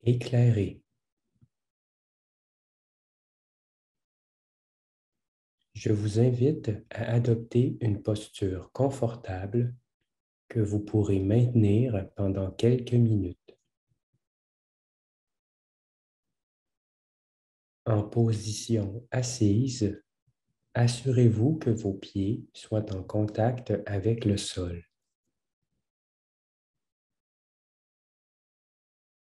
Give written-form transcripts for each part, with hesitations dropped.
éclairé. Je vous invite à adopter une posture confortable que vous pourrez maintenir pendant quelques minutes. En position assise, assurez-vous que vos pieds soient en contact avec le sol.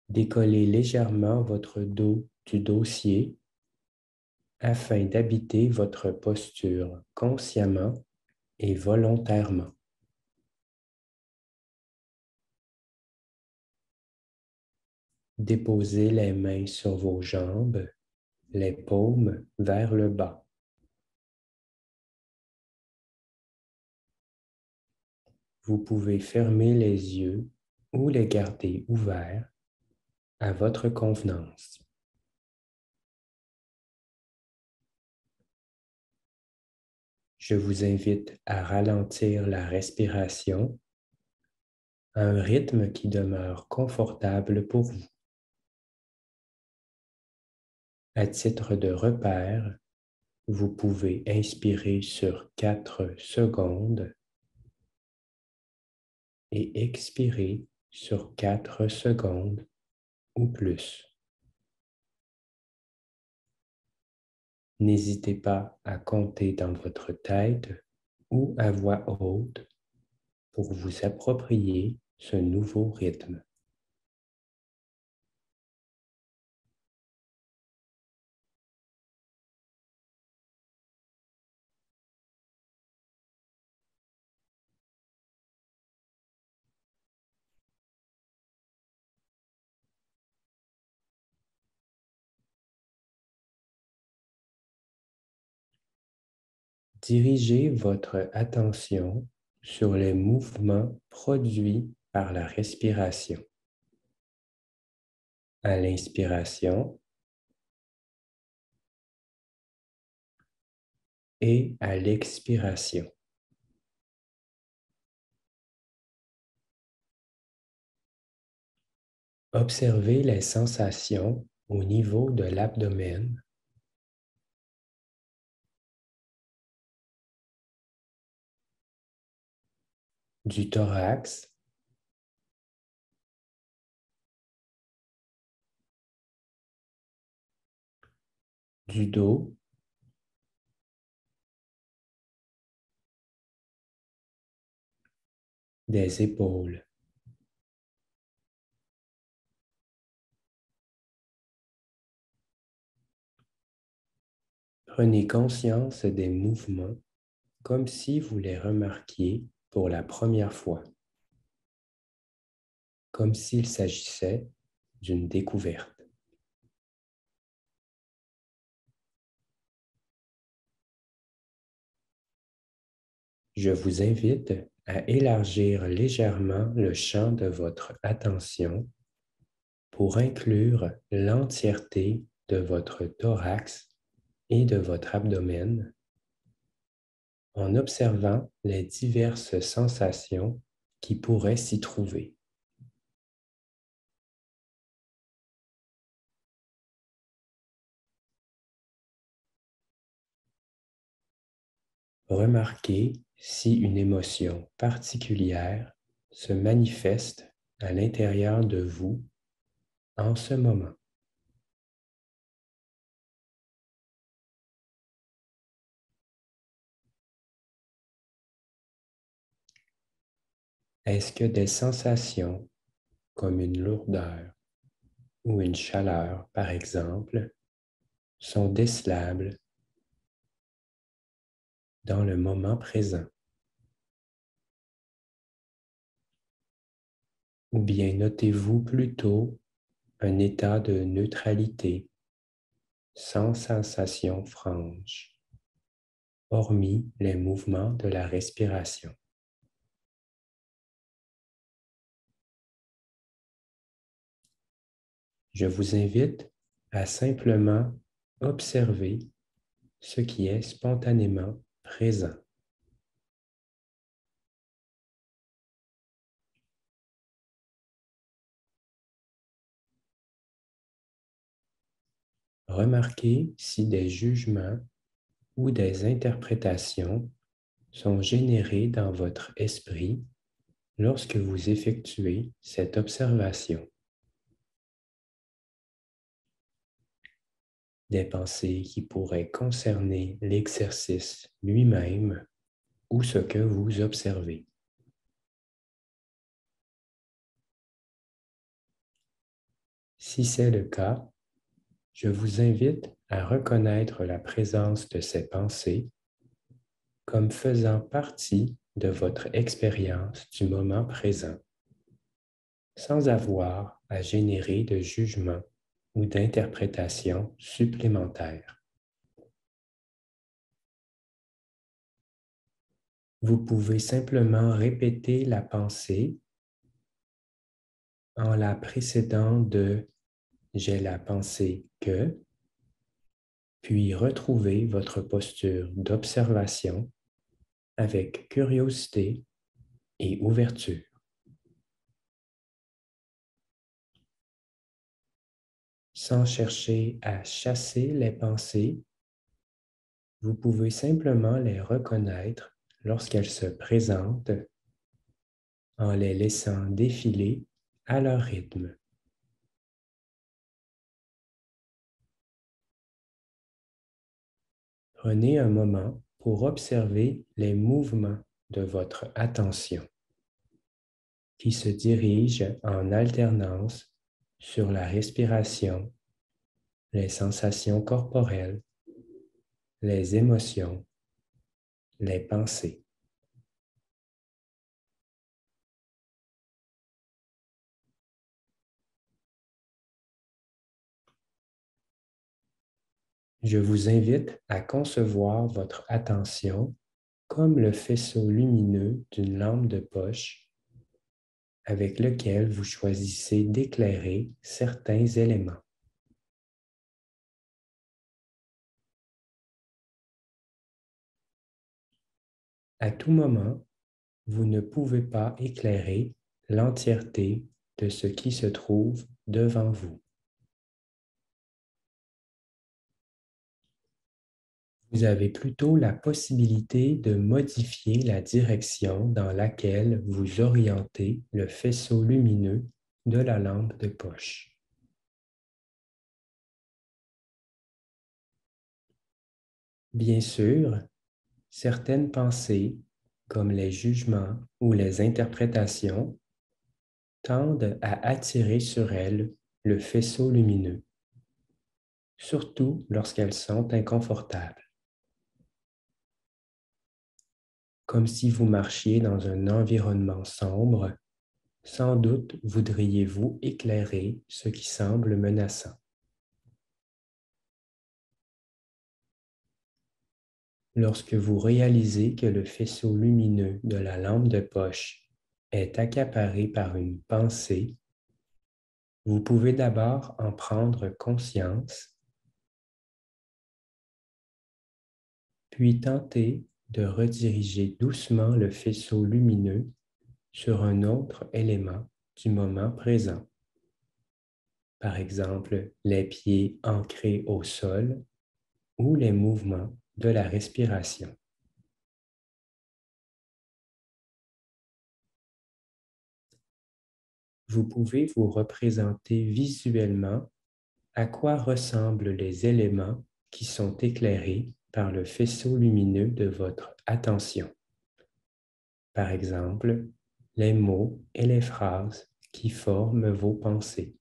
Décollez légèrement votre dos du dossier afin d'habiter votre posture consciemment et volontairement. Déposez les mains sur vos jambes, les paumes vers le bas. Vous pouvez fermer les yeux ou les garder ouverts à votre convenance. Je vous invite à ralentir la respiration à un rythme qui demeure confortable pour vous. À titre de repère, vous pouvez inspirer sur 4 secondes et expirer sur 4 secondes ou plus. N'hésitez pas à compter dans votre tête ou à voix haute pour vous approprier ce nouveau rythme. Dirigez votre attention sur les mouvements produits par la respiration. À l'inspiration et à l'expiration. Observez les sensations au niveau de l'abdomen, du thorax, du dos, des épaules. Prenez conscience des mouvements comme si vous les remarquiez pour la première fois, comme s'il s'agissait d'une découverte. Je vous invite à élargir légèrement le champ de votre attention pour inclure l'entièreté de votre thorax et de votre abdomen en observant les diverses sensations qui pourraient s'y trouver. Remarquez si une émotion particulière se manifeste à l'intérieur de vous en ce moment. Est-ce que des sensations comme une lourdeur ou une chaleur, par exemple, sont décelables dans le moment présent? Ou bien notez-vous plutôt un état de neutralité sans sensation franche, hormis les mouvements de la respiration? Je vous invite à simplement observer ce qui est spontanément présent. remarquez si des jugements ou des interprétations sont générés dans votre esprit lorsque vous effectuez cette observation. Des pensées qui pourraient concerner l'exercice lui-même ou ce que vous observez. Si c'est le cas, je vous invite à reconnaître la présence de ces pensées comme faisant partie de votre expérience du moment présent, sans avoir à générer de jugement ou d'interprétation supplémentaires. Vous pouvez simplement répéter la pensée en la précédant de « j'ai la pensée que », puis retrouver votre posture d'observation avec curiosité et ouverture. Sans chercher à chasser les pensées, vous pouvez simplement les reconnaître lorsqu'elles se présentent en les laissant défiler à leur rythme. Prenez un moment pour observer les mouvements de votre attention qui se dirigent en alternance sur la respiration, les sensations corporelles, les émotions, les pensées. Je vous invite à concevoir votre attention comme le faisceau lumineux d'une lampe de poche avec lequel vous choisissez d'éclairer certains éléments. À tout moment, vous ne pouvez pas éclairer l'entièreté de ce qui se trouve devant vous. Vous avez plutôt la possibilité de modifier la direction dans laquelle vous orientez le faisceau lumineux de la lampe de poche. Bien sûr, certaines pensées, comme les jugements ou les interprétations, tendent à attirer sur elles le faisceau lumineux, surtout lorsqu'elles sont inconfortables. Comme si vous marchiez dans un environnement sombre, sans doute voudriez-vous éclairer ce qui semble menaçant. Lorsque vous réalisez que le faisceau lumineux de la lampe de poche est accaparé par une pensée, vous pouvez d'abord en prendre conscience, puis tenter de rediriger doucement le faisceau lumineux sur un autre élément du moment présent. Par exemple, les pieds ancrés au sol ou les mouvements de la respiration. Vous pouvez vous représenter visuellement à quoi ressemblent les éléments qui sont éclairés par le faisceau lumineux de votre attention. Par exemple, les mots et les phrases qui forment vos pensées.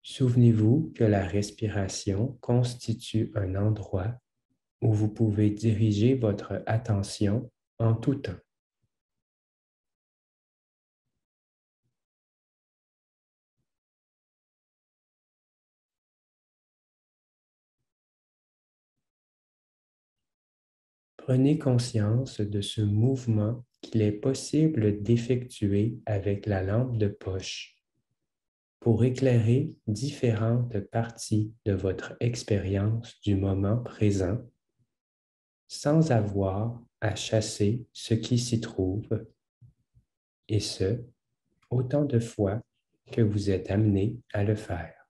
Souvenez-vous que la respiration constitue un endroit où vous pouvez diriger votre attention en tout temps. Prenez conscience de ce mouvement qu'il est possible d'effectuer avec la lampe de poche pour éclairer différentes parties de votre expérience du moment présent sans avoir à chasser ce qui s'y trouve, et ce, autant de fois que vous êtes amené à le faire.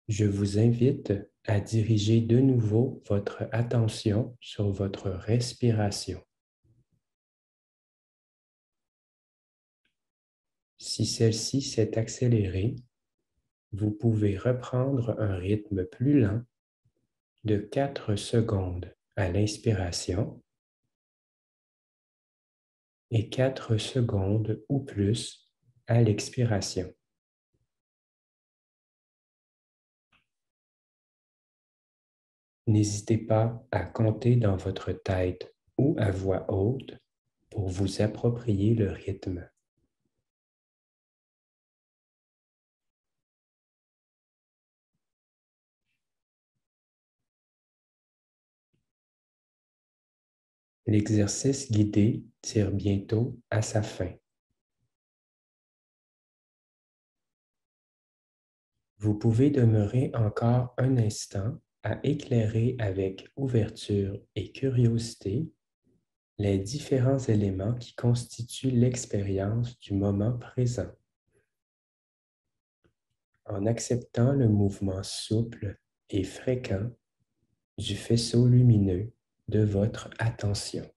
Je vous invite à diriger de nouveau votre attention sur votre respiration. Si celle-ci s'est accélérée, vous pouvez reprendre un rythme plus lent de 4 secondes à l'inspiration et 4 secondes ou plus à l'expiration. N'hésitez pas à compter dans votre tête ou à voix haute pour vous approprier le rythme. L'exercice guidé tire bientôt à sa fin. Vous pouvez demeurer encore un instant à éclairer avec ouverture et curiosité les différents éléments qui constituent l'expérience du moment présent, en acceptant le mouvement souple et fréquent du faisceau lumineux de votre attention.